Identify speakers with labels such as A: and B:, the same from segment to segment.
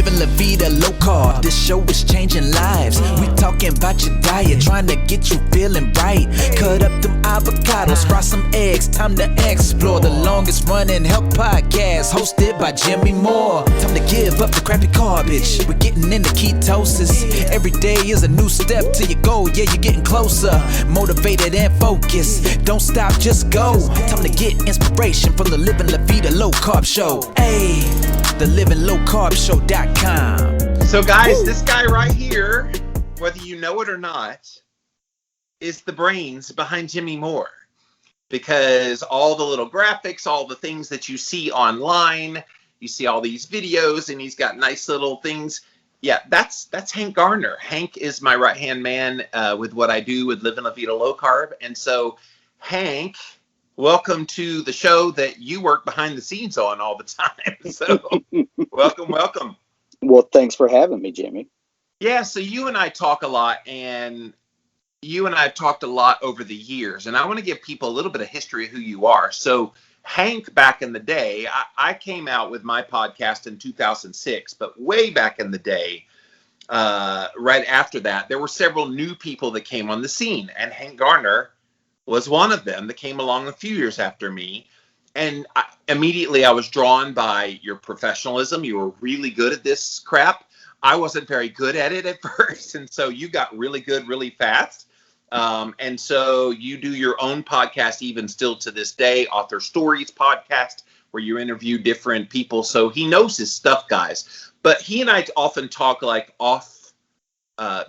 A: living La Vida Low Carb. This show is changing lives. We talking about your diet, trying to get you feeling right. Cut up them avocados, fry some eggs, time to explore the longest running health podcast, hosted by Jimmy Moore. Time to give up the crappy garbage, we're getting into ketosis. Every day is a new step to your goal, yeah, you're getting closer. Motivated and focused, don't stop, just go. Time to get inspiration from the Living La Vida Low Carb Show. Hey, the livinglowcarbshow.com.
B: So guys, this guy right here, whether you know it or not, is the brains behind Jimmy Moore. Because all the little graphics, all the things that you see online, you see all these videos, and he's got nice little things. Yeah, that's Hank Garner. Hank is my right-hand man with what I do with Living La Vida Low Carb. And so, Hank, welcome to the show that you work behind the scenes on all the time. So, welcome.
C: Well, thanks for having me, Jimmy.
B: Yeah, so you and I talk a lot, and you and I have talked a lot over the years, and I want to give people a little bit of history of who you are. So, Hank, back in the day, I came out with my podcast in 2006, but way back in the day, right after that, there were several new people that came on the scene, and Hank Garner was one of them that came along a few years after me. And immediately I was drawn by your professionalism. You were really good at this crap. I wasn't very good at it at first, and so you got really good really fast. And so you do your own podcast even still to this day, Author Stories podcast, where you interview different people. So he knows his stuff, guys. But he and I often talk like off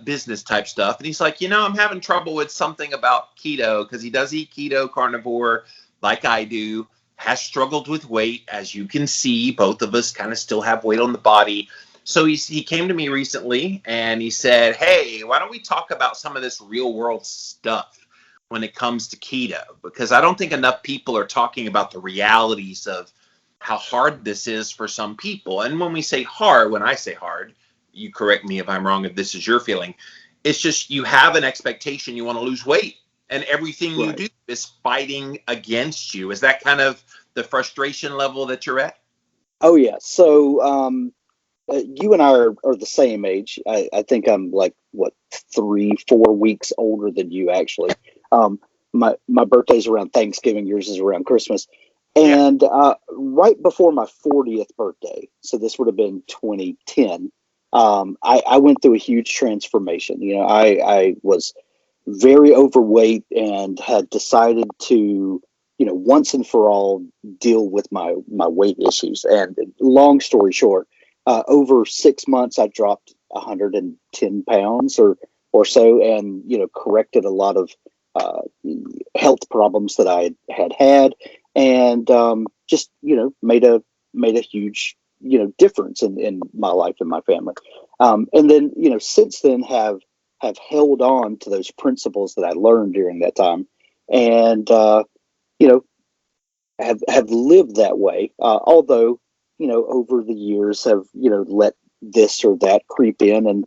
B: business type stuff. And he's like, I'm having trouble with something about keto, because he does eat keto, carnivore, like I do, has struggled with weight. As you can see, both of us kind of still have weight on the body. So he came to me recently and he said, hey, why don't we talk about some of this real world stuff when it comes to keto? Because I don't think enough people are talking about the realities of how hard this is for some people. And when I say hard, you correct me if I'm wrong, if this is your feeling, it's just you have an expectation, you want to lose weight, and everything you do is fighting against you. Is that kind of the frustration level that you're at?
C: Oh, yeah. So, you and I are the same age. I think I'm like, 3-4 weeks older than you, actually. My birthday's around Thanksgiving. Yours is around Christmas. And right before my 40th birthday, so this would have been 2010, I went through a huge transformation. I was very overweight and had decided to, once and for all deal with my weight issues. And long story short, over 6 months, I dropped 110 pounds or so, and, corrected a lot of health problems that I had, and just, made a huge, difference in my life and my family. And then, since then have held on to those principles that I learned during that time, and, have lived that way, although, over the years have, let this or that creep in, and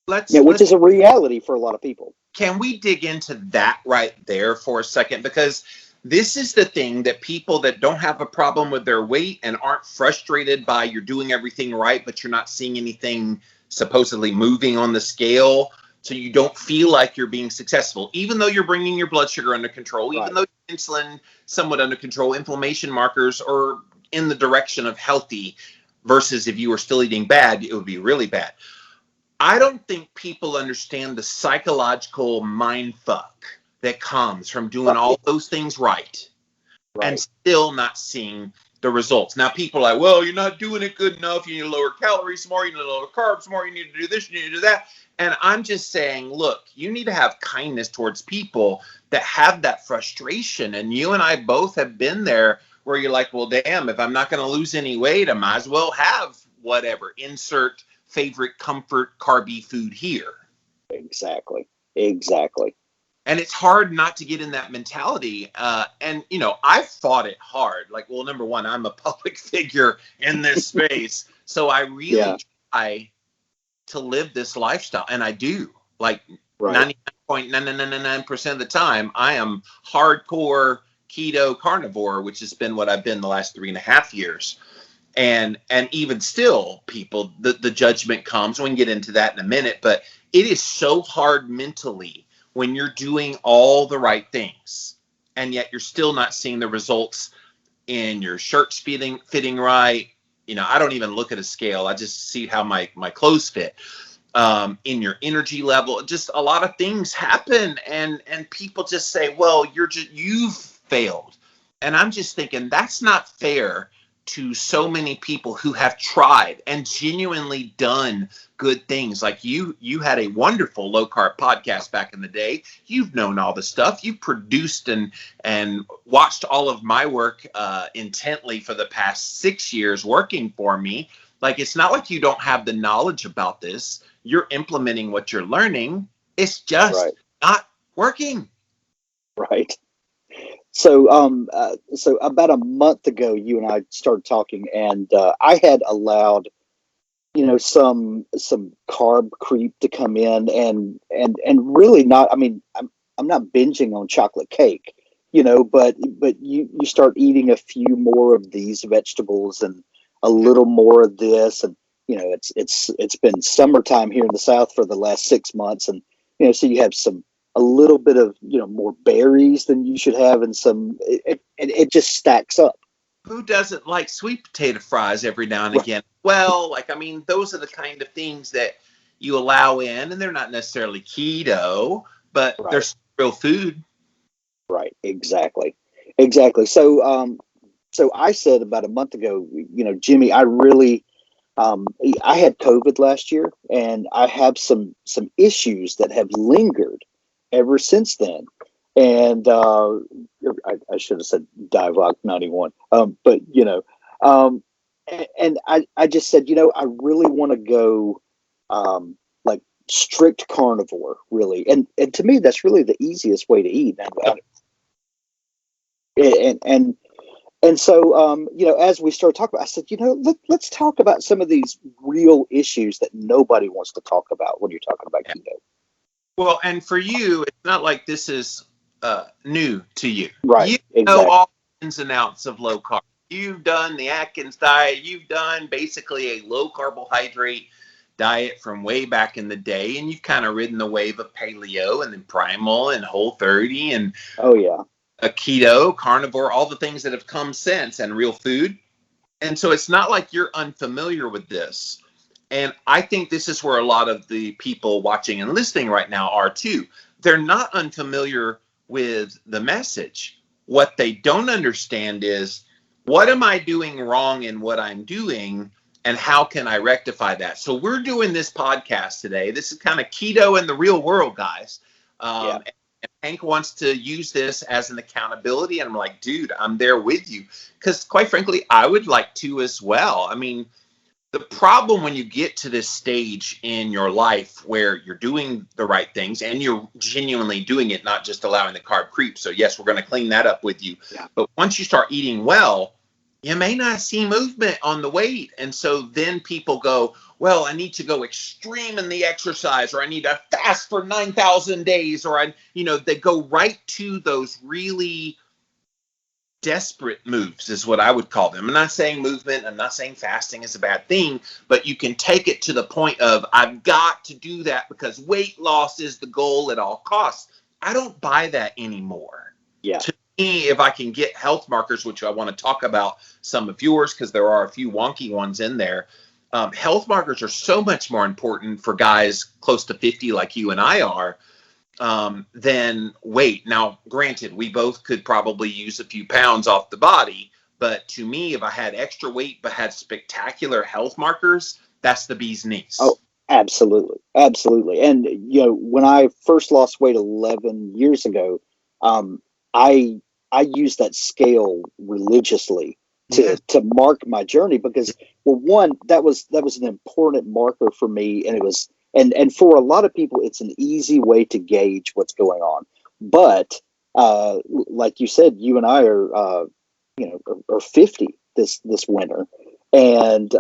C: which is a reality for a lot of people.
B: Can we dig into that right there for a second? Because this is the thing that people that don't have a problem with their weight and aren't frustrated by you're doing everything right, but you're not seeing anything supposedly moving on the scale, so you don't feel like you're being successful, even though you're bringing your blood sugar under control, even though your insulin somewhat under control, inflammation markers are in the direction of healthy, versus if you were still eating bad, it would be really bad. I don't think people understand the psychological mind fuck that comes from doing all those things right and still not seeing the results. Now, people are like, well, you're not doing it good enough. You need to lower calories more. You need to lower carbs more. You need to do this. You need to do that. And I'm just saying, look, you need to have kindness towards people that have that frustration. And you and I both have been there where you're like, well, damn, if I'm not going to lose any weight, I might as well have whatever, insert favorite comfort carby food here.
C: Exactly.
B: And it's hard not to get in that mentality. And, I've fought it hard. Like, well, number one, I'm a public figure in this space. So I really try to live this lifestyle. And I do. Like 99.999% of the time, I am hardcore keto carnivore, which has been what I've been the last 3.5 years. And even still, people, the judgment comes. We can get into that in a minute, but it is so hard mentally when you're doing all the right things and yet you're still not seeing the results in your shirts fitting right. I don't even look at a scale. I just see how my clothes fit. In your energy level, just a lot of things happen, and people just say, well, you've failed. And I'm just thinking that's not fair to so many people who have tried and genuinely done good things. Like you had a wonderful low carb podcast back in the day. You've known all the stuff. You've produced and watched all of my work intently for the past 6 years working for me. Like, it's not like you don't have the knowledge about this. You're implementing what you're learning. It's just not working.
C: Right. So, so about a month ago, you and I started talking, and I had allowed, some carb creep to come in, and really not. I mean, I'm not binging on chocolate cake, but you start eating a few more of these vegetables and a little more of this, and it's been summertime here in the South for the last 6 months, and so you have a little bit of more berries than you should have, and it just stacks up.
B: Who doesn't like sweet potato fries every now and again? Well, those are the kind of things that you allow in, and they're not necessarily keto, but they're real food. Right.
C: Exactly. So I said about a month ago, Jimmy, I really, I had COVID last year, and I have some issues that have lingered ever since then. And I should have said Divock 91, but and I just said, I really want to go like strict carnivore, really, and to me that's really the easiest way to eat. And so, as we started talking about, I said, let's talk about some of these real issues that nobody wants to talk about when you're talking about keto.
B: Well, and for you, it's not like this is new to you.
C: Right.
B: You know all the ins and outs of low carb. You've done the Atkins diet. You've done basically a low carbohydrate diet from way back in the day, and you've kind of ridden the wave of paleo and then primal and Whole30 and a keto, carnivore, all the things that have come since, and real food. And so it's not like you're unfamiliar with this. And I think this is where a lot of the people watching and listening right now are too. They're not unfamiliar with the message. What they don't understand is, what am I doing wrong in what I'm doing, and how can I rectify that? So we're doing this podcast today. This is kind of keto in the real world, guys. And Hank wants to use this as an accountability. And I'm like, dude, I'm there with you. Because quite frankly, I would like to as well. I mean, the problem when you get to this stage in your life where you're doing the right things and you're genuinely doing it, not just allowing the carb creep. So yes, we're going to clean that up with you. Yeah. But once you start eating well, you may not see movement on the weight. And so then people go, well, I need to go extreme in the exercise, or I need to fast for 9,000 days, or they go right to those really desperate moves is what I would call them. I'm not saying movement. I'm not saying fasting is a bad thing, but you can take it to the point of, I've got to do that because weight loss is the goal at all costs. I don't buy that anymore.
C: Yeah.
B: To me, if I can get health markers, which I want to talk about some of yours, because there are a few wonky ones in there. Health markers are so much more important for guys close to 50 like you and I are, than weight. Now, granted, we both could probably use a few pounds off the body, but to me, if I had extra weight but had spectacular health markers, that's the bee's knees.
C: Oh, absolutely. Absolutely. And, when I first lost weight 11 years ago, I used that scale religiously to mark my journey because, well, one, that was an important marker for me, and it was, and for a lot of people, it's an easy way to gauge what's going on. But like you said, you and I are 50 this winter, and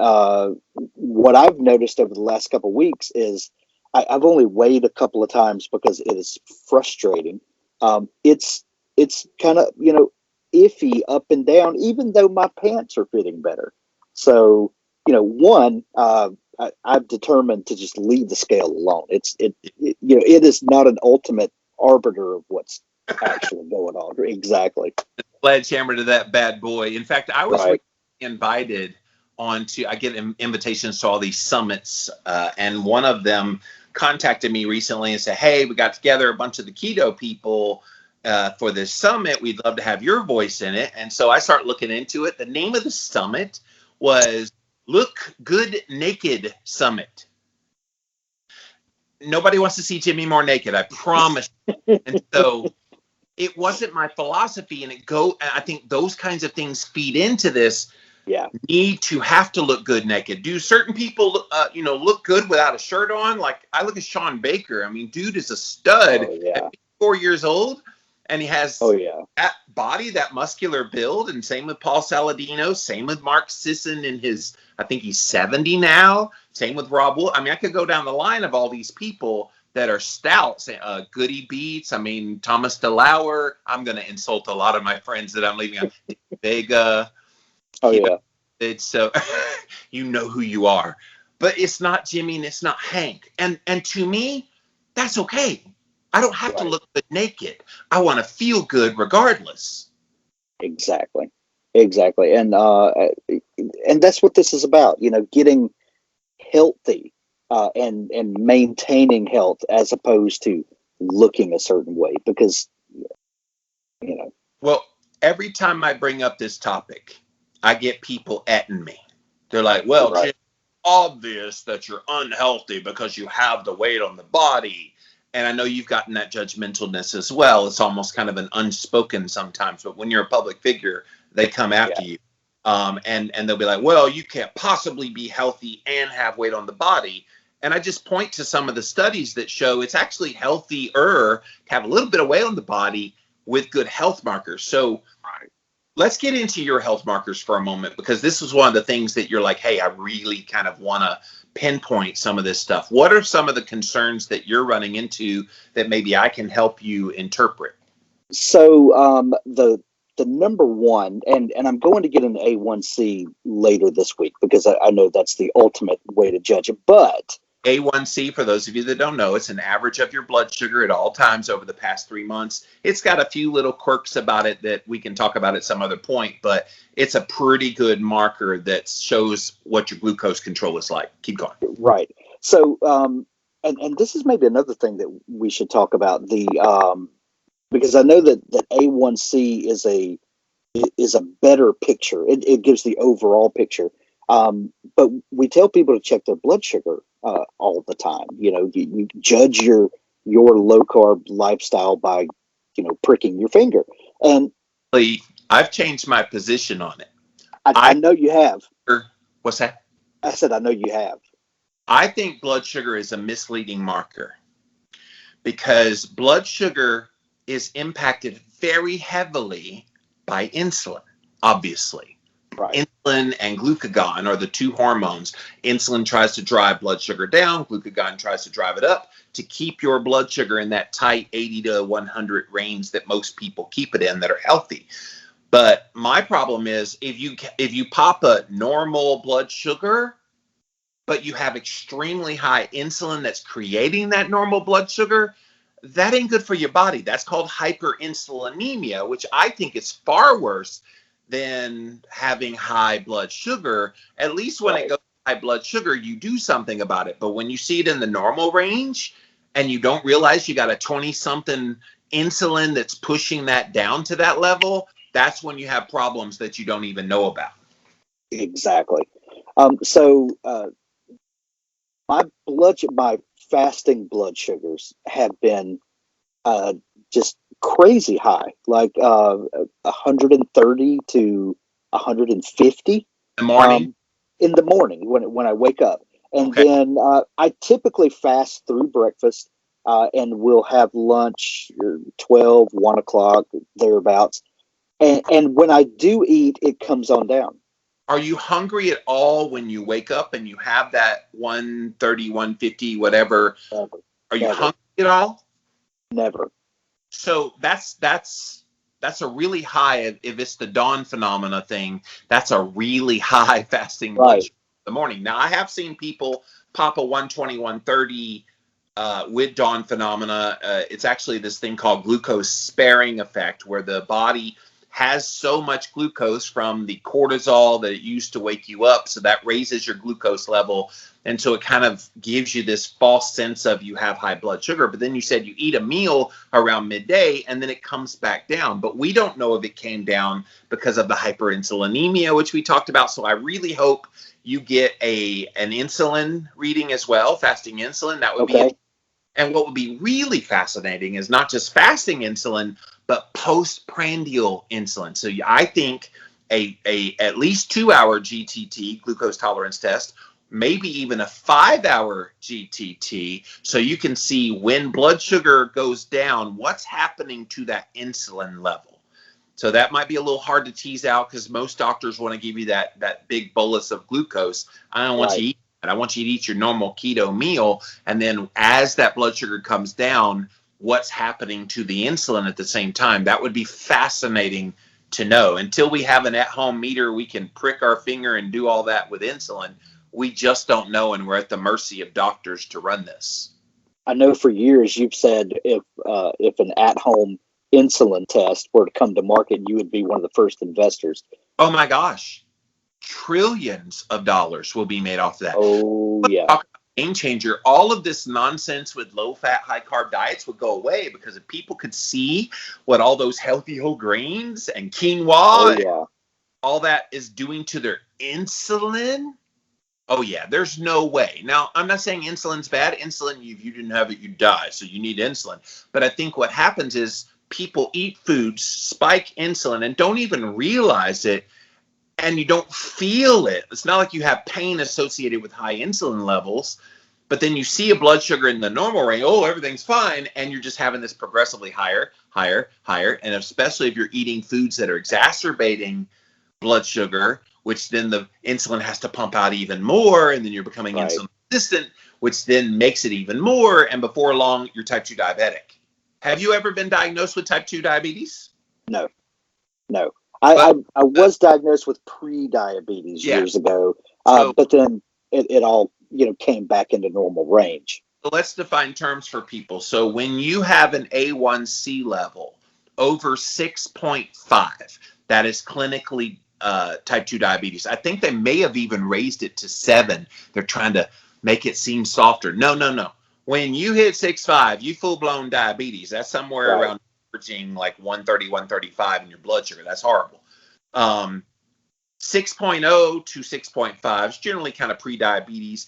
C: what I've noticed over the last couple of weeks is I've only weighed a couple of times because it is frustrating. It's kind of iffy up and down, even though my pants are fitting better. So, one, I've determined to just leave the scale alone. It is not an ultimate arbiter of what's actually going on. Exactly.
B: Sledgehammer to that bad boy. In fact, I was
C: Right.
B: invited I get invitations to all these summits, and one of them contacted me recently and said, "Hey, we got together a bunch of the keto people for this summit. We'd love to have your voice in it." And so I start looking into it. The name of the summit was Look Good Naked Summit. Nobody wants to see Jimmy more naked, I promise. And so it wasn't my philosophy, and I think those kinds of things feed into this.
C: Yeah.
B: Need to have to look good naked. Do certain people, look good without a shirt on? Like, I look at Sean Baker. I mean, dude is a stud.
C: Oh, yeah.
B: At 4 years old, and he has that body, that muscular build. And same with Paul Saladino. Same with Mark Sisson I think he's 70 now. Same with Rob Wool. I mean, I could go down the line of all these people that are stouts. Goody Beats. I mean, Thomas DeLauer. I'm going to insult a lot of my friends that I'm leaving out. Vega.
C: Oh, yeah.
B: It's so you know who you are, but it's not Jimmy and it's not Hank. And to me, that's okay. I don't have to look good naked. I want to feel good regardless.
C: Exactly. And that's what this is about, getting healthy and maintaining health as opposed to looking a certain way, because,
B: Well, every time I bring up this topic, I get people atting me. They're like, well, Jim, obvious that you're unhealthy because you have the weight on the body. And I know you've gotten that judgmentalness as well. It's almost kind of an unspoken sometimes, but when you're a public figure, they come after you. And they'll be like, well, you can't possibly be healthy and have weight on the body. And I just point to some of the studies that show it's actually healthier to have a little bit of weight on the body with good health markers. So let's get into your health markers for a moment, because this is one of the things that you're like, hey, I really kind of want to pinpoint some of this stuff. What are some of the concerns that you're running into that maybe I can help you interpret?
C: So the number one, and I'm going to get an A1C later this week, because I know that's the ultimate way to judge it. But
B: A1C, for those of you that don't know, it's an average of your blood sugar at all times over the past 3 months. It's got a few little quirks about it that we can talk about at some other point, but it's a pretty good marker that shows what your glucose control is like. Keep going. Right.
C: So, and this is maybe another thing that we should talk about, because I know that A1C is a better picture. It gives the overall picture. But we tell people to check their blood sugar all the time. You judge your low carb lifestyle by, pricking your finger. And
B: I've changed my position on it.
C: I know you have.
B: What's that?
C: I said, I know you have.
B: I think blood sugar is a misleading marker, because blood sugar is impacted very heavily by insulin, obviously.
C: Right.
B: Insulin and glucagon are the two hormones. Insulin tries to drive blood sugar down. Glucagon tries to drive it up to keep your blood sugar in that tight 80 to 100 range that most people keep it in that are healthy. But my problem is if you pop a normal blood sugar, but you have extremely high insulin that's creating that normal blood sugar, that ain't good for your body. That's called hyperinsulinemia, which I think is far worse than having high blood sugar. At least when it goes to high blood sugar, you do something about it. But when you see it in the normal range and you don't realize you got a 20-something insulin that's pushing that down to that level, that's when you have problems that you don't even know about.
C: Exactly. So my fasting blood sugars have been just crazy high, like 130 to 150 in the morning when I wake up. And then I typically fast through breakfast and we'll have lunch 12, 1 o'clock, thereabouts. And when I do eat, it comes on down.
B: Are you hungry at all when you wake up and you have that 130, 150, whatever?
C: Never.
B: Are you hungry at all?
C: Never.
B: So that's that's a really high, if it's the dawn phenomena thing, that's a really high fasting
C: Right.
B: blood sugar in the morning. Now, I have seen people pop a 120, 130 with dawn phenomena. It's actually this thing called glucose sparing effect, where the body has so much glucose from the cortisol that it used to wake you up, so that raises your glucose level, and so it kind of gives you this false sense of you have high blood sugar. But then you said you eat a meal around midday and then it comes back down, but we don't know if it came down because of the hyperinsulinemia, which we talked about. So I really hope you get an insulin reading as well, fasting insulin. That would be, and what would be really fascinating is not just fasting insulin, but postprandial insulin. So I think a at least 2-hour GTT, glucose tolerance test, maybe even a 5-hour GTT, so you can see when blood sugar goes down, what's happening to that insulin level. So that might be a little hard to tease out, because most doctors want to give you that big bolus of glucose. I don't want you to eat that. I want you to eat your normal keto meal, and then as that blood sugar comes down, what's happening to the insulin at the same time. That would be fascinating to know. Until we have an at-home meter, we can prick our finger and do all that with insulin. We just don't know, and we're at the mercy of doctors to run this.
C: I know for years you've said if an at-home insulin test were to come to market, you would be one of the first investors.
B: Oh my gosh. Trillions of dollars will be made off of that.
C: Oh, yeah.
B: Game changer. All of this nonsense with low fat, high carb diets would go away, because if people could see what all those healthy whole grains and quinoa and all that is doing to their insulin. Oh yeah, there's no way. Now, I'm not saying insulin's bad. Insulin, if you didn't have it, you die. So you need insulin. But I think what happens is people eat foods, spike insulin, and don't even realize it. And you don't feel it. It's not like you have pain associated with high insulin levels, but then you see a blood sugar in the normal range. Oh, everything's fine. And you're just having this progressively higher. And especially if you're eating foods that are exacerbating blood sugar, which then the insulin has to pump out even more. And then you're becoming insulin resistant, which then makes it even more. And before long, you're type 2 diabetic. Have you ever been diagnosed with type 2 diabetes?
C: No. I was diagnosed with pre-diabetes years ago, but then it all came back into normal range.
B: So let's define terms for people. So when you have an A1C level over 6.5, that is clinically type 2 diabetes. I think they may have even raised it to 7. They're trying to make it seem softer. No. When you hit 6.5, you full-blown diabetes. That's somewhere around averaging like 130, 135 in your blood sugar. That's horrible. 6.0 to 6.5 is generally kind of pre-diabetes.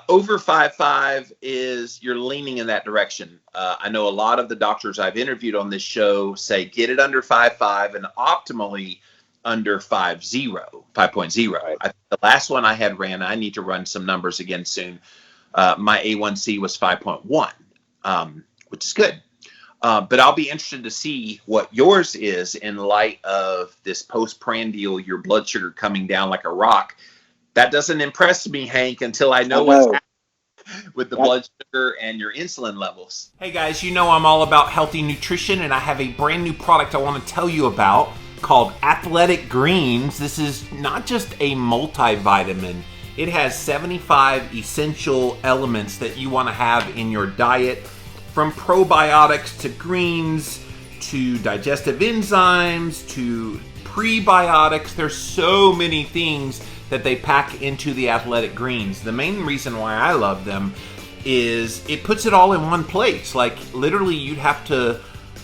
B: Over 5.5 is you're leaning in that direction. I know a lot of the doctors I've interviewed on this show say get it under 5.5 and optimally under 5.0. Right. The last one I had ran, I need to run some numbers again soon. My A1C was 5.1, which is good. But I'll be interested to see what yours is in light of this postprandial, your blood sugar coming down like a rock. That doesn't impress me, Hank, until I know what's happening with the blood sugar and your insulin levels. Hey guys, you know I'm all about healthy nutrition, and I have a brand new product I want to tell you about called Athletic Greens. This is not just a multivitamin. It has 75 essential elements that you want to have in your diet, from probiotics to greens to digestive enzymes to prebiotics. There's so many things that they pack into the Athletic Greens. The main reason why I love them is it puts it all in one place. Like literally you'd have to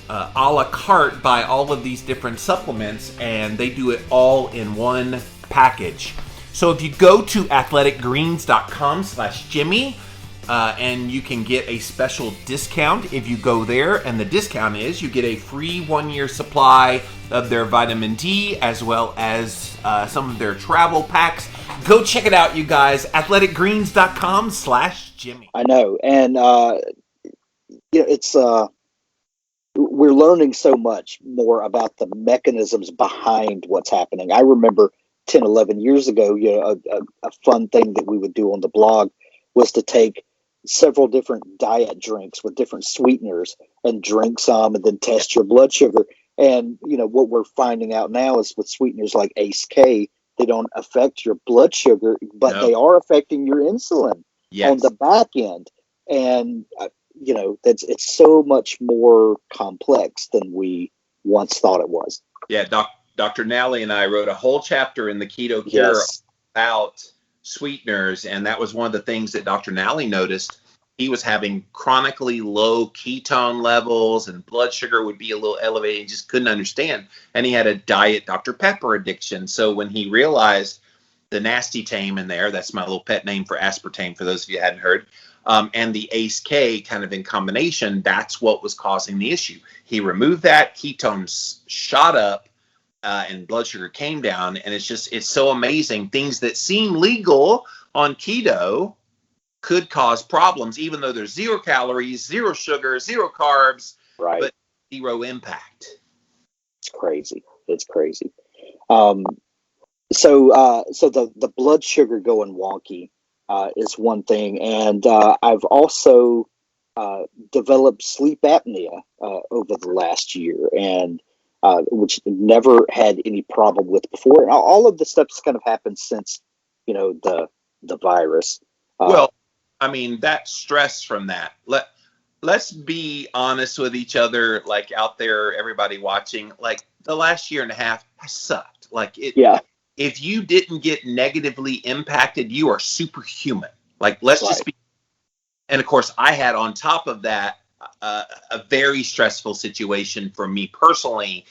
B: a la carte buy all of these different supplements, and they do it all in one package. So if you go to athleticgreens.com/Jimmy, and you can get a special discount if you go there, and the discount is you get a free 1-year supply of their vitamin D as well as some of their travel packs. Go check it out, you guys. athleticgreens.com/Jimmy.
C: I know, and it's we're learning so much more about the mechanisms behind what's happening. I remember 10, 11 years ago, a fun thing that we would do on the blog was to take several different diet drinks with different sweeteners and drink some and then test your blood sugar. And what we're finding out now is with sweeteners like Ace K, they don't affect your blood sugar, but
B: No.
C: they are affecting your insulin
B: Yes.
C: on the back end. And it's so much more complex than we once thought it was.
B: Yeah, Dr. Nally and I wrote a whole chapter in the Keto Cure
C: Yes.
B: about sweeteners, and that was one of the things that Dr. Nally noticed. He was having chronically low ketone levels, and blood sugar would be a little elevated. He just couldn't understand, and he had a Diet Dr. Pepper addiction. So when he realized the nasty tame in there, that's my little pet name for aspartame, for those of you who hadn't heard, and the Ace K kind of in combination, that's what was causing the issue. He removed that, ketones shot up, and blood sugar came down. And it's so amazing. Things that seem legal on keto could cause problems, even though there's 0 calories, 0 sugar, 0 carbs,
C: Right.
B: but 0 impact.
C: It's crazy. It's crazy. So the blood sugar going wonky is one thing, and I've also developed sleep apnea over the last year, and which never had any problem with before. And all of this stuff's kind of happened since the virus.
B: Well, I mean, that stress from that. Let's be honest with each other, like out there, everybody watching. Like the last year and a half has sucked. Like it.
C: Yeah.
B: If you didn't get negatively impacted, you are superhuman. Like, let's just be. And of course, I had on top of that a very stressful situation for me personally.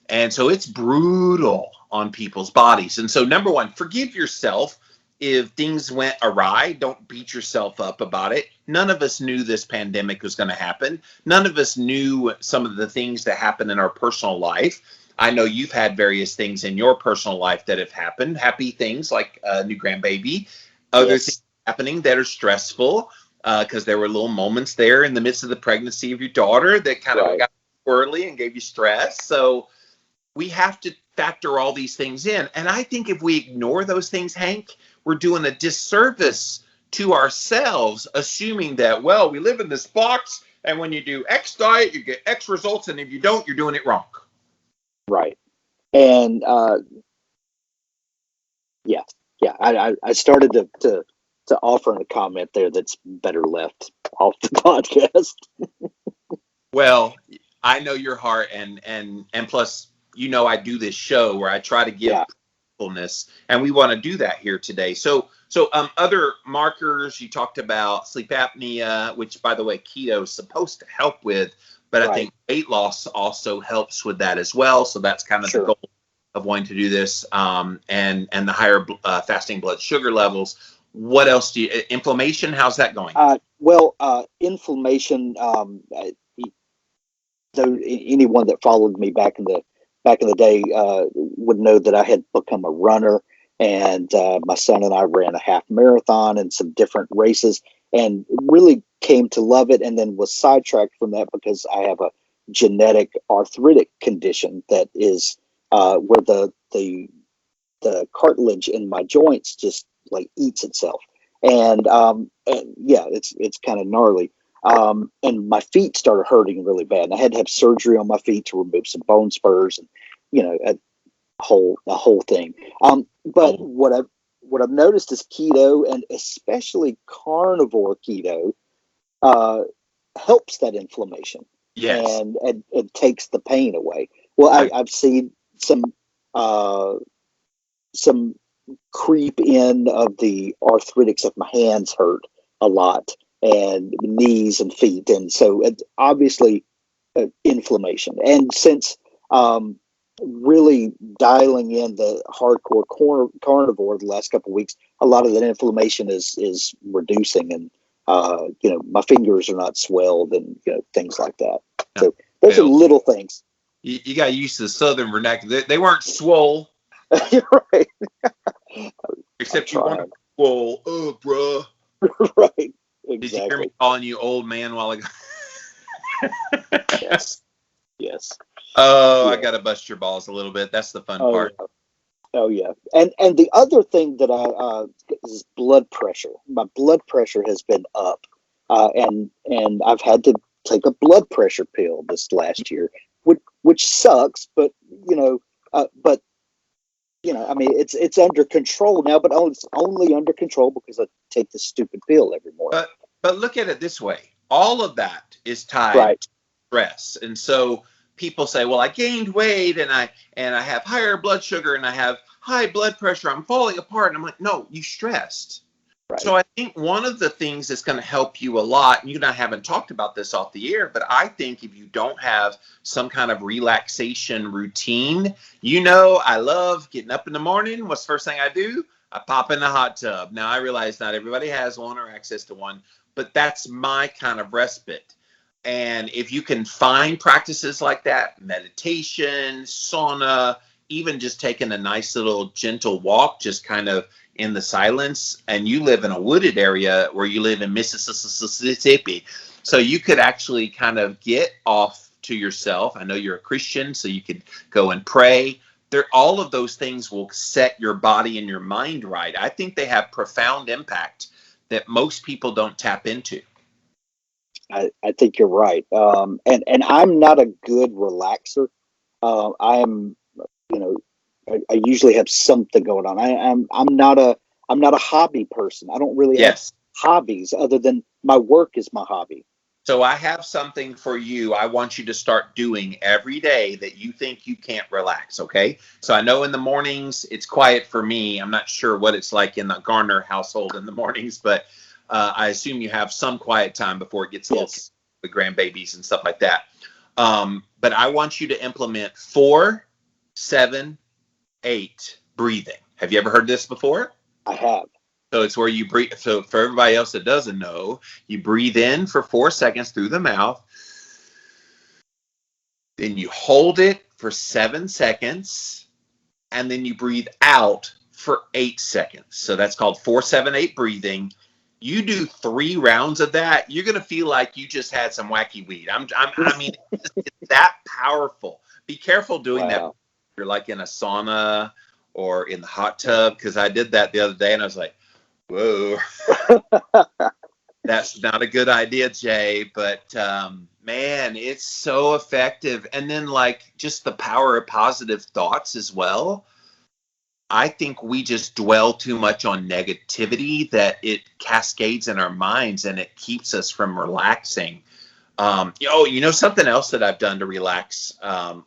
B: And so it's brutal on people's bodies. And so, number one, forgive yourself if things went awry. Don't beat yourself up about it. None of us knew this pandemic was going to happen. None of us knew some of the things that happen in our personal life. I know you've had various things in your personal life that have happened, happy things like a new grandbaby, other things happening that are stressful, because there were little moments there in the midst of the pregnancy of your daughter that kind of got squirrely and gave you stress. So we have to factor all these things in. And I think if we ignore those things, Hank, we're doing a disservice to ourselves, assuming that, well, we live in this box, and when you do X diet, you get X results, and if you don't, you're doing it wrong.
C: Right. And I started to offer a comment there that's better left off the podcast.
B: Well, I know your heart, and plus, I do this show where I try to give fullness, and we want to do that here today. So other markers, you talked about sleep apnea, which, by the way, keto is supposed to help with, but I think weight loss also helps with that as well. So that's kind of the goal of wanting to do this, and the higher fasting blood sugar levels. What else do you? Inflammation? How's that going?
C: Inflammation. Though anyone that followed me back in the day would know that I had become a runner, and my son and I ran a half marathon and some different races, and really came to love it, and then was sidetracked from that because I have a genetic arthritic condition that is where the cartilage in my joints just like eats itself, and it's kind of gnarly. And my feet started hurting really bad, and I had to have surgery on my feet to remove some bone spurs, and a whole thing. But what I've noticed is keto, and especially carnivore keto, helps that inflammation.
B: Yes.
C: And it takes the pain away. Well, I've seen some creep in of the arthritics of my hands hurt a lot, and knees and feet. And so it's obviously inflammation. And since really dialing in the hardcore carnivore the last couple of weeks, a lot of that inflammation is reducing, and my fingers are not swelled, and things like that. So those are little things.
B: You got used to the Southern vernacular. They weren't swole.
C: You're right.
B: Except you weren't swole. Oh, bruh.
C: Right. Exactly.
B: Did you hear me calling you old man a while ago?
C: Yes.
B: Oh, yeah. I got to bust your balls a little bit. That's the fun part.
C: Yeah. Oh, yeah. And the other thing that is blood pressure. My blood pressure has been up, and I've had to take a blood pressure pill this last year which sucks, but I mean, it's under control now, but it's only under control because I take this stupid pill every morning.
B: But look at it this way. All of that is tied
C: Right.
B: to stress. And so people say, well, I gained weight and I have higher blood sugar and I have high blood pressure. I'm falling apart. And I'm like, no, you stressed.
C: Right.
B: So I think one of the things that's going to help you a lot, and you and I haven't talked about this off the air, but I think if you don't have some kind of relaxation routine, I love getting up in the morning. What's the first thing I do? I pop in the hot tub. Now, I realize not everybody has one or access to one, but that's my kind of respite. And if you can find practices like that, meditation, sauna, even just taking a nice little gentle walk, just kind of in the silence, and you live in a wooded area where you live in Mississippi, so you could actually kind of get off to yourself. I know you're a Christian, so you could go and pray. All of those things will set your body and your mind right. I think they have profound impact that most people don't tap into.
C: I think you're right. And I'm not a good relaxer. I am, I usually have something going on. I'm not a hobby person. I don't really have hobbies other than my work is my hobby.
B: So I have something for you. I want you to start doing every day that you think you can't relax. Okay. So I know in the mornings it's quiet for me. I'm not sure what it's like in the Garner household in the mornings, but I assume you have some quiet time before it gets a little with grandbabies and stuff like that. But I want you to implement 4-7-8 breathing. Have you ever heard this before?
C: I have.
B: So it's where you breathe. So for everybody else that doesn't know, you breathe in for 4 seconds through the mouth. Then you hold it for 7 seconds. And then you breathe out for 8 seconds. So that's called 4-7-8 breathing. You do 3 rounds of that, you're going to feel like you just had some wacky weed. I mean, it's that powerful. Be careful doing that. You're like in a sauna or in the hot tub, because I did that the other day and I was like, whoa, that's not a good idea, Jay. But man, it's so effective. And then like just the power of positive thoughts as well. I think we just dwell too much on negativity that it cascades in our minds and it keeps us from relaxing. Something else that I've done to relax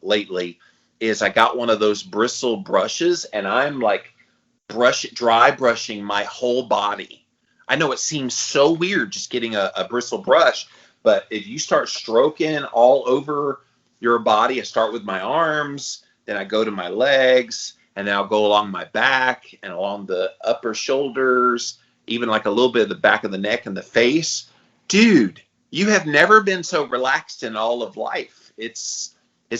B: lately is I got one of those bristle brushes and I'm like dry brushing my whole body. I know it seems so weird just getting a bristle brush, but if you start stroking all over your body, I start with my arms, then I go to my legs, and then I'll go along my back and along the upper shoulders, even like a little bit of the back of the neck and the face. Dude, you have never been so relaxed in all of life. It's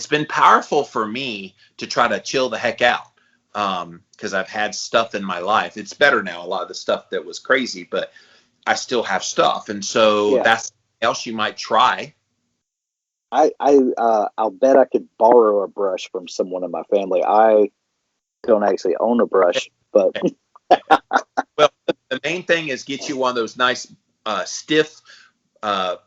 B: been powerful for me to try to chill the heck out because I've had stuff in my life. It's better now, a lot of the stuff that was crazy, but I still have stuff. And so that's something else you might try.
C: I'll bet I could borrow a brush from someone in my family. I don't actually own a brush, but
B: well, the main thing is get you one of those nice stiff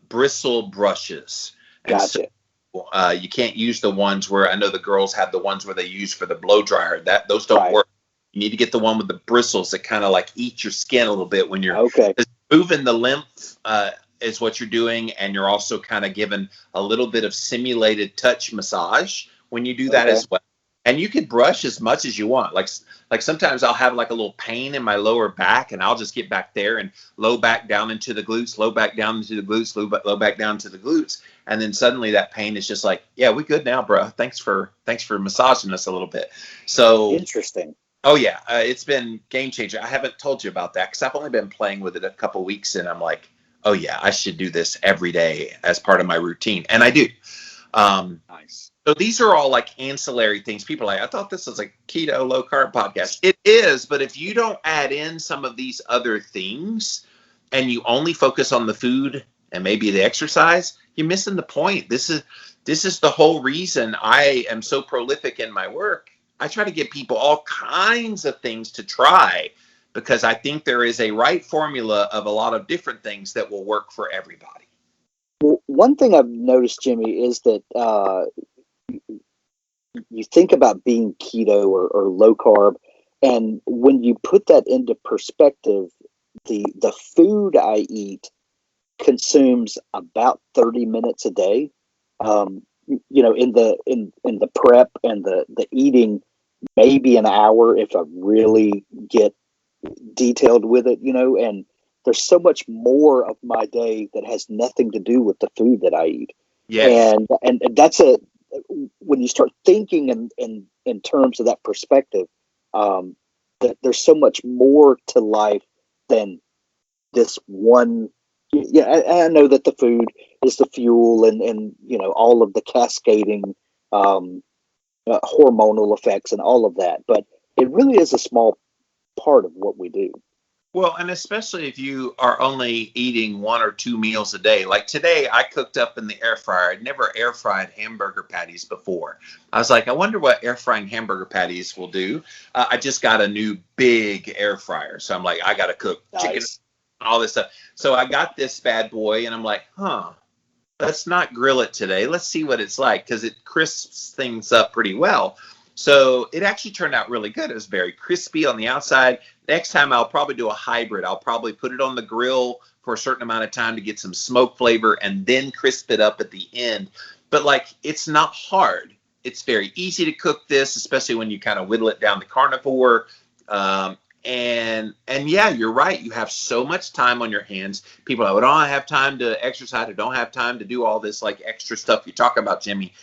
B: bristle brushes.
C: Gotcha.
B: So, you can't use the ones where I know the girls have the ones where they use for the blow dryer. Those don't work. You need to get the one with the bristles that kind of like eat your skin a little bit when you're moving the lymph is what you're doing, and you're also kind of giving a little bit of simulated touch massage when you do that as well. And you can brush as much as you want. Like sometimes I'll have like a little pain in my lower back, and I'll just get back there and low back down into the glutes, low back down into the glutes, low back down to the glutes. And then suddenly that pain is just like, yeah, we good now, bro. Thanks for massaging us a little bit. So
C: interesting.
B: Oh yeah. It's been game changer. I haven't told you about that because I've only been playing with it a couple weeks, and I'm like, oh yeah, I should do this every day as part of my routine. And I do. Nice. So these are all like ancillary things. People are like, I thought this was a keto, low carb podcast. It is, but if you don't add in some of these other things and you only focus on the food and maybe the exercise, you're missing the point. This is the whole reason I am so prolific in my work. I try to give people all kinds of things to try because I think there is a right formula of a lot of different things that will work for everybody.
C: Well, one thing I've noticed, Jimmy, is that you think about being keto or low carb, and when you put that into perspective, the food I eat consumes about 30 minutes a day. In the prep and the eating, maybe an hour if I really get detailed with it, and there's so much more of my day that has nothing to do with the food that I eat.
B: Yes.
C: And that's when you start thinking in terms of that perspective, that there's so much more to life than this one. Yeah, I know that the food is the fuel and all of the cascading hormonal effects and all of that, but it really is a small part of what we do.
B: Well, and especially if you are only eating 1 or 2 meals a day. Like today, I cooked up in the air fryer. I'd never air fried hamburger patties before. I was like, I wonder what air frying hamburger patties will do. I just got a new big air fryer. So I'm like, I got to cook chicken and all this stuff. So I got this bad boy and I'm like, let's not grill it today. Let's see what it's like, because it crisps things up pretty well. So it actually turned out really good. It was very crispy on the outside. Next time I'll probably do a hybrid. I'll probably put it on the grill for a certain amount of time to get some smoke flavor and then crisp it up at the end. But it's not hard. It's very easy to cook this, especially when you kind of whittle it down to carnivore. And yeah, you're right. You have so much time on your hands. People are like, well, I don't have time to exercise. I don't have time to do all this extra stuff you talk about, Jimmy.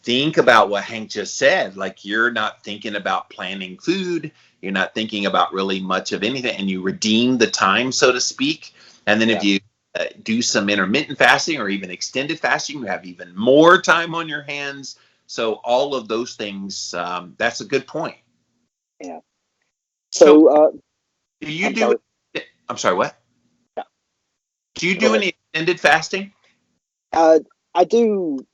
B: Think about what Hank just said. You're not thinking about planning food. You're not thinking about really much of anything, and you redeem the time, so to speak. And then if you do some intermittent fasting or even extended fasting, you have even more time on your hands. So all of those things, that's a good point.
C: Yeah. So
B: do you do? I'm sorry. What?
C: Yeah.
B: Do you do any extended fasting?
C: I do.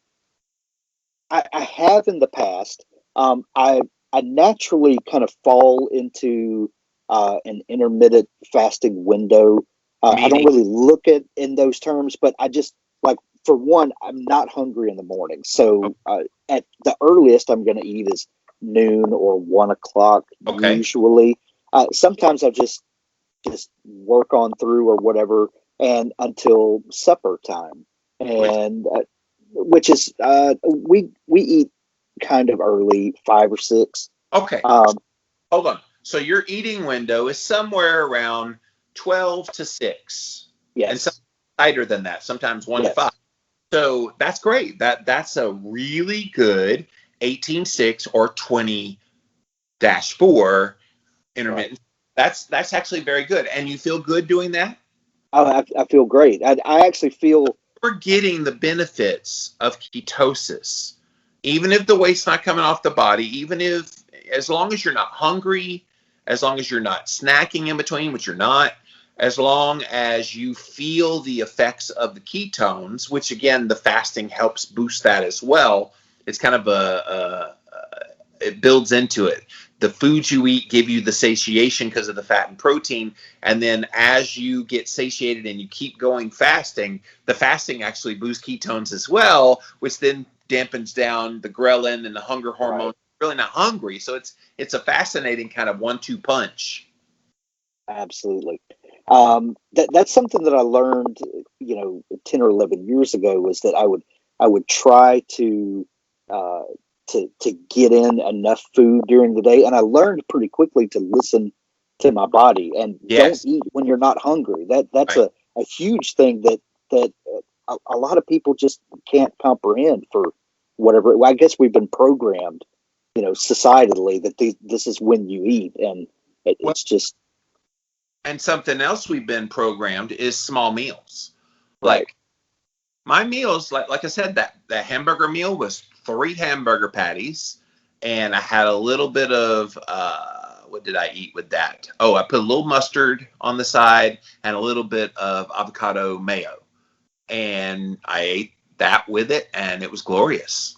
C: I have in the past. I naturally kind of fall into an intermittent fasting window. I don't really look at in those terms, but I just for one, I'm not hungry in the morning. So at the earliest I'm going to eat is noon or 1 o'clock usually. Sometimes I just work on through or whatever and until supper time. And which is we eat kind of early, 5 or 6.
B: Okay. Hold on. So your eating window is somewhere around 12 to 6.
C: Yes.
B: And some tighter than that, sometimes 1 to 5. So that's great. That's a really good 18-6 or 20-4 intermittent. Right. That's actually very good. And you feel good doing that?
C: I feel great. I actually feel
B: we're getting the benefits of ketosis, even if the weight's not coming off the body, as long as you're not hungry, as long as you're not snacking in between, which you're not, as long as you feel the effects of the ketones, which again, the fasting helps boost that as well. It's kind of it builds into it. The foods you eat give you the satiation because of the fat and protein. And then as you get satiated and you keep going fasting, the fasting actually boosts ketones as well, which then dampens down the ghrelin and the hunger hormone. Right. Really not hungry. So it's a fascinating kind of 1-2 punch.
C: Absolutely. That's something that I learned, 10 or 11 years ago, was that I would try to get in enough food during the day. And I learned pretty quickly to listen to my body and don't eat when you're not hungry. That's right. a huge thing that a lot of people just can't comprehend for whatever. I guess we've been programmed, societally that this is when you eat, and it's just.
B: And something else we've been programmed is small meals.
C: Right.
B: My meals, like I said, that hamburger meal was 3 hamburger patties, and I had a little bit of what did I eat with that? Oh, I put a little mustard on the side and a little bit of avocado mayo, and I ate that with it, and it was glorious.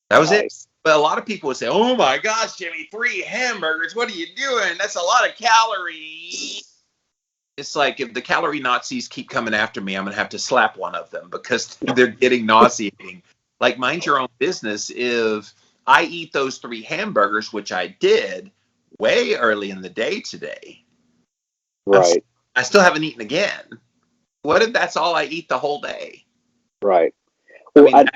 B: That was it. But a lot of people would say, "Oh my gosh, Jimmy, 3 hamburgers! What are you doing? That's a lot of calories." It's like if the calorie Nazis keep coming after me, I'm gonna have to slap one of them because they're getting nauseating. Mind your own business. If I eat those 3 hamburgers, which I did way early in the day today.
C: Right.
B: I still haven't eaten again. What if that's all I eat the whole day?
C: Right.
B: I
C: Well,
B: mean,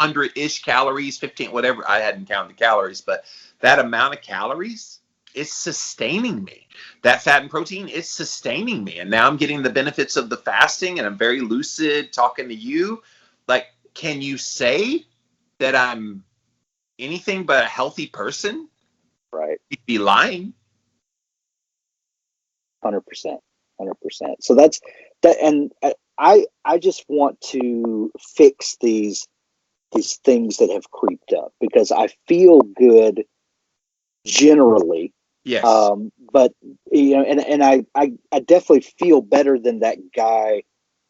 B: 100-ish calories, 15, whatever. I hadn't counted the calories, but that amount of calories is sustaining me. That fat and protein is sustaining me. And now I'm getting the benefits of the fasting, and I'm very lucid talking to you. Like, can you say that I'm anything but a healthy person?
C: Right.
B: You'd be lying.
C: 100%. 100%. So that's that. And I just want to fix these things that have creeped up, because I feel good generally.
B: Yes.
C: But and I definitely feel better than that guy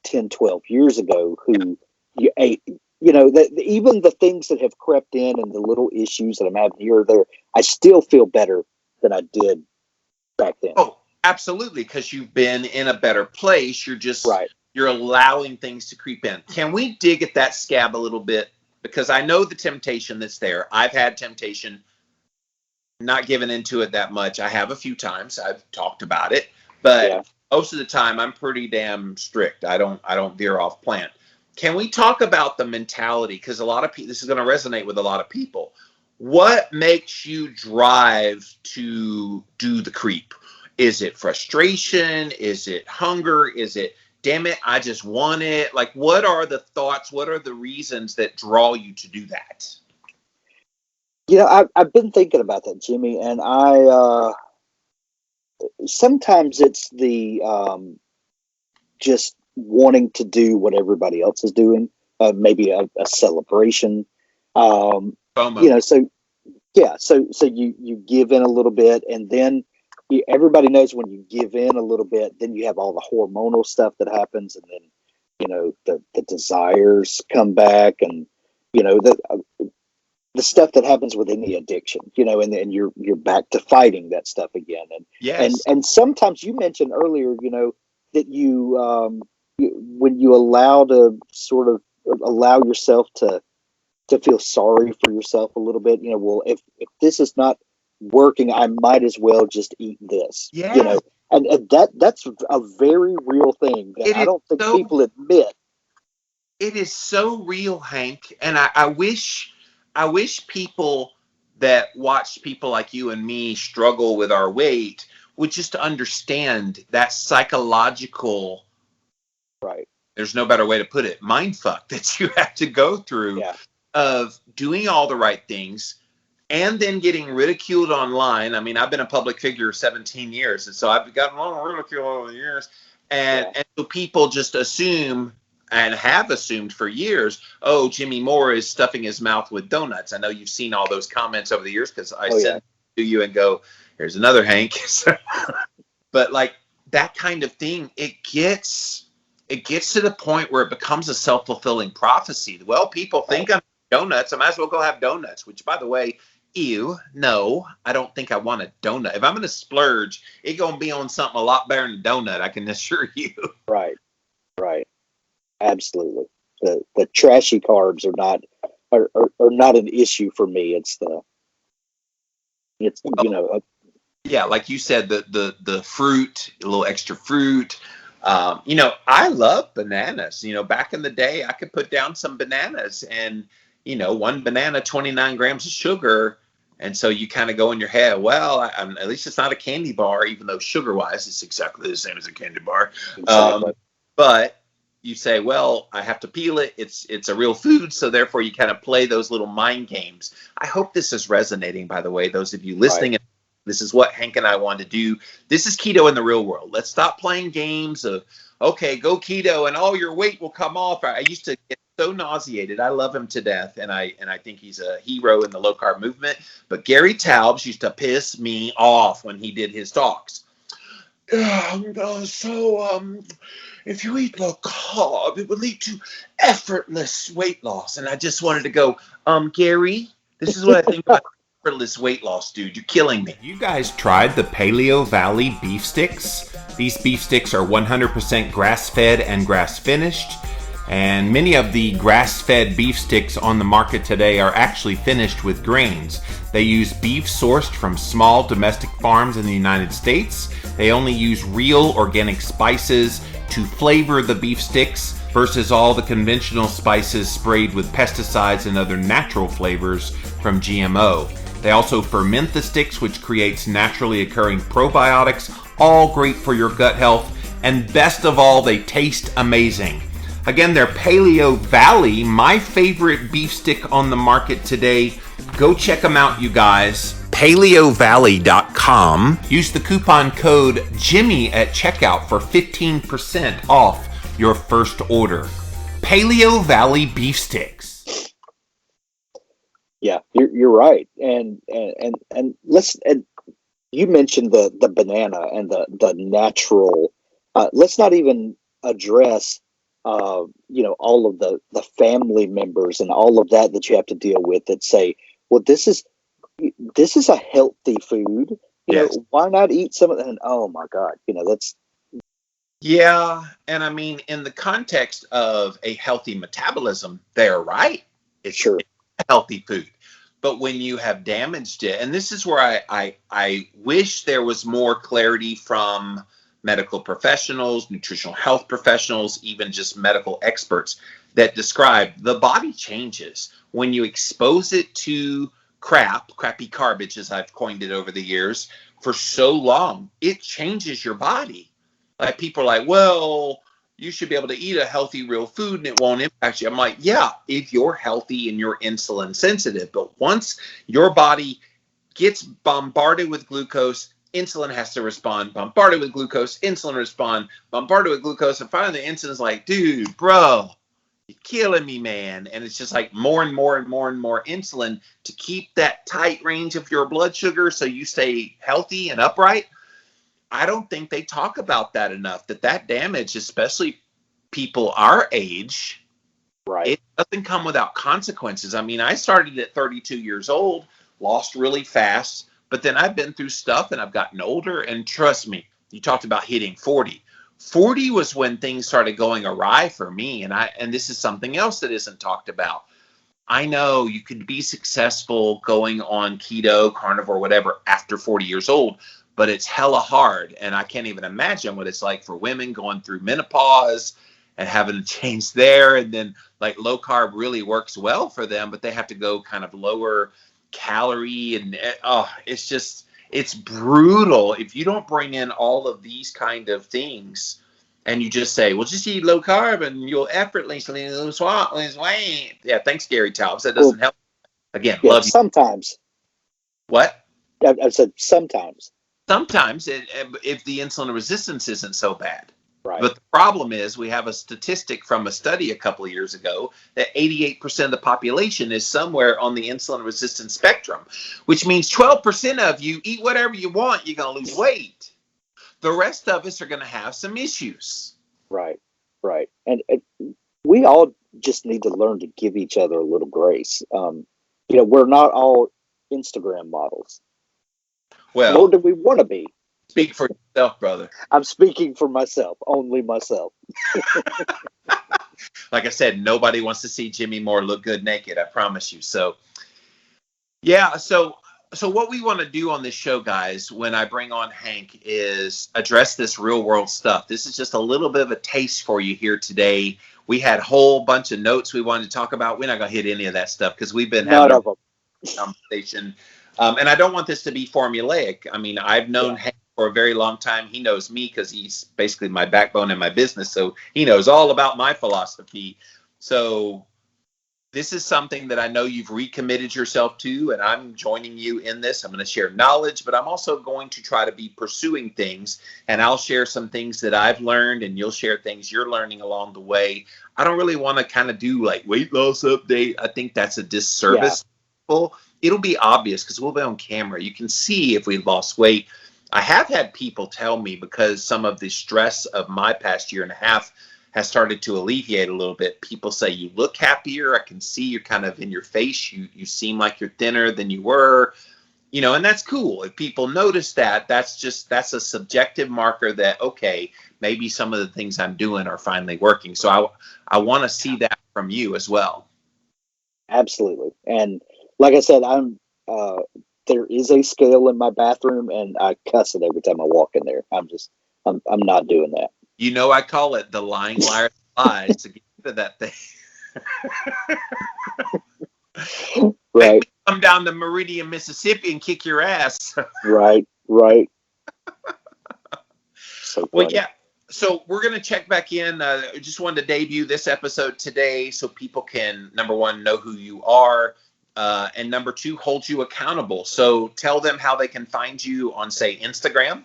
C: 10, 12 years ago who you ate, even the things that have crept in and the little issues that I'm having here or there, I still feel better than I did back then.
B: Oh, absolutely. Because you've been in a better place. You're just,
C: right.
B: You're allowing things to creep in. Can we dig at that scab a little bit? Because I know the temptation that's there. I've had temptation, not given into it that much. I have a few times. I've talked about it, but most of the time I'm pretty damn strict. I don't veer off plan. Can we talk about the mentality? Because a lot of people, this is going to resonate with a lot of people. What makes you drive to do the creep? Is it frustration? Is it hunger? Is it, damn it, I just want it? Like, what are the thoughts? What are the reasons that draw you to do that?
C: I've been thinking about that, Jimmy, and sometimes it's the just wanting to do what everybody else is doing, maybe a celebration. So you give in a little bit, and then everybody knows when you give in a little bit, then you have all the hormonal stuff that happens, and then the desires come back, and the stuff that happens with any addiction, and then you're back to fighting that stuff again. And sometimes you mentioned earlier, that you when you allow yourself to feel sorry for yourself a little bit, well, if this is not working, I might as well just eat this. And that's a very real thing that I don't think people admit.
B: It is so real, Hank. And I wish people that watch people like you and me struggle with our weight would just understand that psychological,
C: right,
B: there's no better way to put it, mind fuck that you have to go through of doing all the right things and then getting ridiculed online. I mean, I've been a public figure 17 years, and so I've gotten a lot of ridicule over the years. And so people just assume, and have assumed for years, oh, Jimmy Moore is stuffing his mouth with donuts. I know you've seen all those comments over the years, because I send to you and go, here's another Hank. But like that kind of thing, it gets to the point where it becomes a self-fulfilling prophecy. Well, people think I'm donuts, I might as well go have donuts, which, by the way, ew, no, I don't think I want a donut. If I'm going to splurge, it's going to be on something a lot better than a donut, I can assure you.
C: Right. Absolutely. The trashy carbs are not an issue for me.
B: Like you said, the fruit, a little extra fruit. I love bananas. Back in the day, I could put down some bananas, and one banana, 29 grams of sugar. And so you kind of go in your head, well, at least it's not a candy bar, even though sugar-wise it's exactly the same as a candy bar.
C: Exactly.
B: But you say, well, I have to peel it. It's a real food. So therefore you kind of play those little mind games. I hope this is resonating, by the way, those of you listening. Right. This is what Hank and I want to do. This is keto in the real world. Let's stop playing games of, okay, go keto and all your weight will come off. I used to get so nauseated. I love him to death, and I think he's a hero in the low carb movement. But Gary Taubes used to piss me off when he did his talks. If you eat low carb, it would lead to effortless weight loss. And I just wanted to go, Gary, this is what I think about effortless weight loss, dude. You're killing me. You guys tried the Paleo Valley beef sticks? These beef sticks are 100% grass-fed and grass-finished.
D: And many of the grass-fed beef sticks on the market today are actually finished with grains. They use beef sourced from small domestic farms in the United States. They only use real organic spices to flavor the beef sticks versus all the conventional spices sprayed with pesticides and other natural flavors from GMO. They also ferment the sticks, which creates naturally occurring probiotics, all great for your gut health. And best of all, they taste amazing. Again, they're Paleo Valley, my favorite beef stick on the market today. Go check them out, you guys. PaleoValley.com. Use the coupon code Jimmy at checkout for 15% off your first order. Paleo Valley beef sticks.
C: Yeah, you're right. And let's, and you mentioned the banana and the natural. Let's not even address all of the family members and all of that you have to deal with that say, well, this is a healthy food.
B: Yes.
C: Why not eat some of that? And oh my God, that's.
B: Yeah. And I mean, in the context of a healthy metabolism, they're right. It's
C: Sure.
B: healthy food. But when you have damaged it, and this is where I wish there was more clarity from medical professionals, nutritional health professionals, even just medical experts that describe the body changes when you expose it to crappy garbage, as I've coined it over the years, for so long. It changes your body. Like, people are like, well, you should be able to eat a healthy, real food and it won't impact you. I'm like, yeah, if you're healthy and you're insulin sensitive. But once your body gets bombarded with glucose, insulin has to respond. Bombarded with glucose, insulin respond. Bombarded with glucose, and finally the insulin's like, dude, bro, you're killing me, man. And it's just like more and more and more and more insulin to keep that tight range of your blood sugar so you stay healthy and upright. I don't think they talk about that enough, that damage, especially people our age,
C: Right.
B: it doesn't come without consequences. I mean, I started at 32 years old, lost really fast, but then I've been through stuff and I've gotten older. And trust me, you talked about hitting 40. 40 was when things started going awry for me. And this is something else that isn't talked about. I know you could be successful going on keto, carnivore, whatever, after 40 years old, but it's hella hard. And I can't even imagine what it's like for women going through menopause and having to change there. And then like low carb really works well for them, but they have to go kind of lower calorie. And it's brutal. If you don't bring in all of these kind of things and you just say, well, just eat low carb and you'll effortlessly lose weight. Yeah, thanks, Gary Taubes. That doesn't help. Again,
C: Yeah,
B: love you.
C: sometimes.
B: What?
C: I said sometimes.
B: Sometimes if the insulin resistance isn't so bad.
C: Right.
B: But the problem is we have a statistic from a study a couple of years ago that 88% of the population is somewhere on the insulin resistance spectrum, which means 12% of you eat whatever you want, you're going to lose weight. The rest of us are going to have some issues.
C: Right. And we all just need to learn to give each other a little grace. We're not all Instagram models.
B: Well,
C: Nor do we want to be.
B: Speak for yourself, brother.
C: I'm speaking for myself, only myself.
B: Like I said, nobody wants to see Jimmy Moore look good naked, I promise you. So, yeah, so what we want to do on this show, guys, when I bring on Hank, is address this real world stuff. This is just a little bit of a taste for you here today. We had a whole bunch of notes we wanted to talk about. We're not going to hit any of that stuff because we've been having a conversation. And I don't want this to be formulaic. I mean, I've known Hank for a very long time. He knows me because he's basically my backbone in my business. So he knows all about my philosophy. So this is something that I know you've recommitted yourself to, and I'm joining you in this. I'm going to share knowledge, but I'm also going to try to be pursuing things, and I'll share some things that I've learned, and you'll share things you're learning along the way. I don't really want to kind of do like weight loss update. I think that's a disservice. Yeah. It'll be obvious because we'll be on camera. You can see if we lost weight. I have had people tell me, because some of the stress of my past year and a half has started to alleviate a little bit. People say, you look happier. I can see you're kind of in your face. You seem like you're thinner than you were. and that's cool. If people notice that, that's a subjective marker that, okay, maybe some of the things I'm doing are finally working. So I want to see that from you as well.
C: Absolutely. And like I said, there is a scale in my bathroom, and I cuss it every time I walk in there. I'm not doing that.
B: I call it the lying liar lies to get rid of that thing.
C: Right.
B: Come down to Meridian, Mississippi and kick your ass.
C: Right. So
B: well, yeah. So we're going to check back in. Just wanted to debut this episode today so people can, number one, know who you are, and number two, hold you accountable. So tell them how they can find you on, say, Instagram.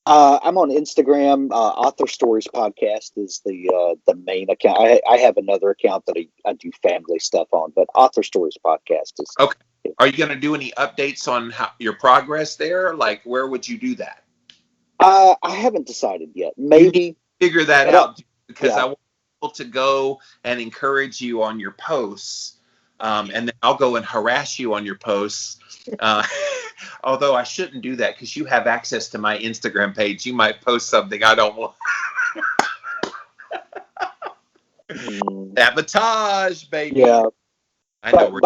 C: I'm on Instagram. Author Stories Podcast is the main account. I have another account that I do family stuff on, but Author Stories Podcast is
B: okay. Are you going to do any updates on your progress there? Like, where would you do that?
C: I haven't decided yet. Maybe
B: figure that out, because
C: yeah.
B: I want people to go and encourage you on your posts, and then I'll go and harass you on your posts. Although I shouldn't do that because you have access to my Instagram page. You might post something I don't want. Sabotage, baby.
C: Yeah.
B: I know.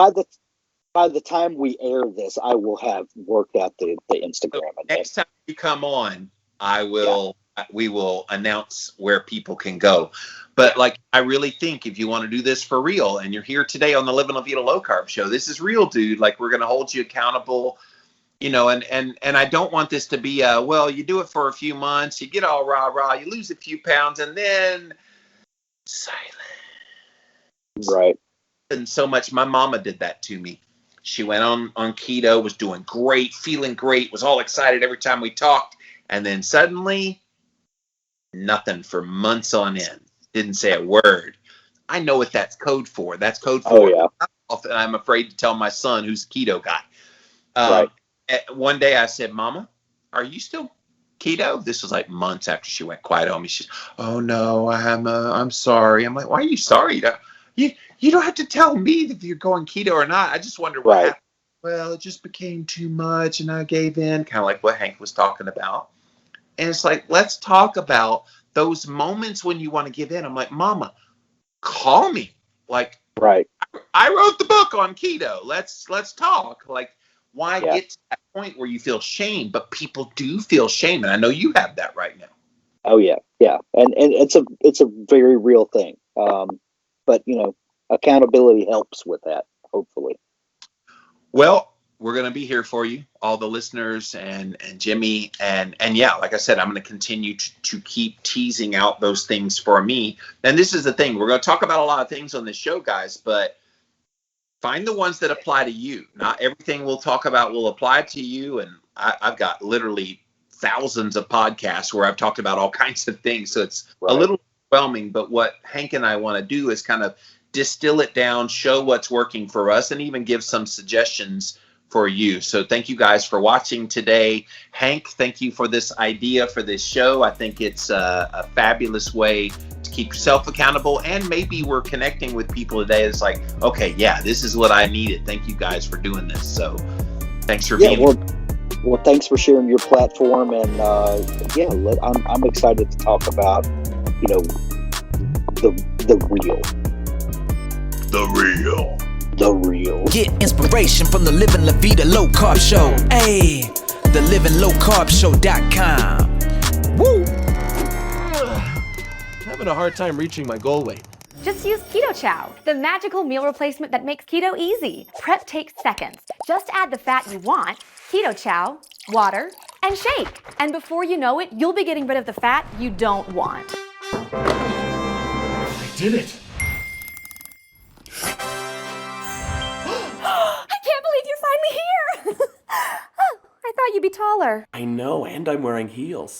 C: By the time we air this, I will have worked out the Instagram.
B: So next time you come on, we will announce where people can go. But I really think if you want to do this for real, and you're here today on the Living La Vida Low Carb Show, this is real, dude. We're going to hold you accountable, and I don't want this to be you do it for a few months, you get all rah, you lose a few pounds, and then silence.
C: Right.
B: And so much. My mama did that to me. She went on keto, was doing great, feeling great, was all excited every time we talked. And then suddenly, nothing for months on end. Didn't say a word. I know what that's code for. That's code for.
C: Oh, yeah.
B: And I'm afraid to tell my son, who's a keto guy.
C: Right.
B: One day I said, Mama, are you still keto? This was months after she went quiet on me. She's, oh, no, I'm sorry. I'm like, why are you sorry? You don't have to tell me if you're going keto or not. I just wonder what happened. Well, it just became too much and I gave in, kind of like what Hank was talking about. And it's let's talk about those moments when you want to give in. I'm like, Mama, call me.
C: Right.
B: I wrote the book on keto. Let's talk. Why get to that point where you feel shame? But people do feel shame. And I know you have that right now.
C: Oh, yeah. Yeah. And it's a very real thing. But, accountability helps with that, hopefully.
B: Well, we're going to be here for you, all the listeners and Jimmy. And yeah, like I said, I'm going to continue to keep teasing out those things for me. And this is the thing. We're going to talk about a lot of things on this show, guys, but find the ones that apply to you. Not everything we'll talk about will apply to you. And I've got literally thousands of podcasts where I've talked about all kinds of things. So it's a little overwhelming. But what Hank and I want to do is kind of distill it down, show what's working for us, and even give some suggestions for you. So thank you guys for watching today. Hank, thank you for this idea for this show. I think it's a fabulous way to keep yourself accountable, and maybe we're connecting with people today. It's okay, yeah, this is what I needed. Thank you guys for doing this. So thanks for being here.
C: Well, thanks for sharing your platform, and I'm excited to talk about the real. The real.
A: Get inspiration from the Living La Vida Low Carb Show. Hey, the livinglowcarbshow.com. Woo!
E: I'm having a hard time reaching my goal weight.
F: Just use Keto Chow, the magical meal replacement that makes keto easy. Prep takes seconds. Just add the fat you want, Keto Chow, water, and shake. And before you know it, you'll be getting rid of the fat you don't want.
E: I did it.
F: I can't believe you're finally here! Oh, I thought you'd be taller.
E: I know, and I'm wearing heels.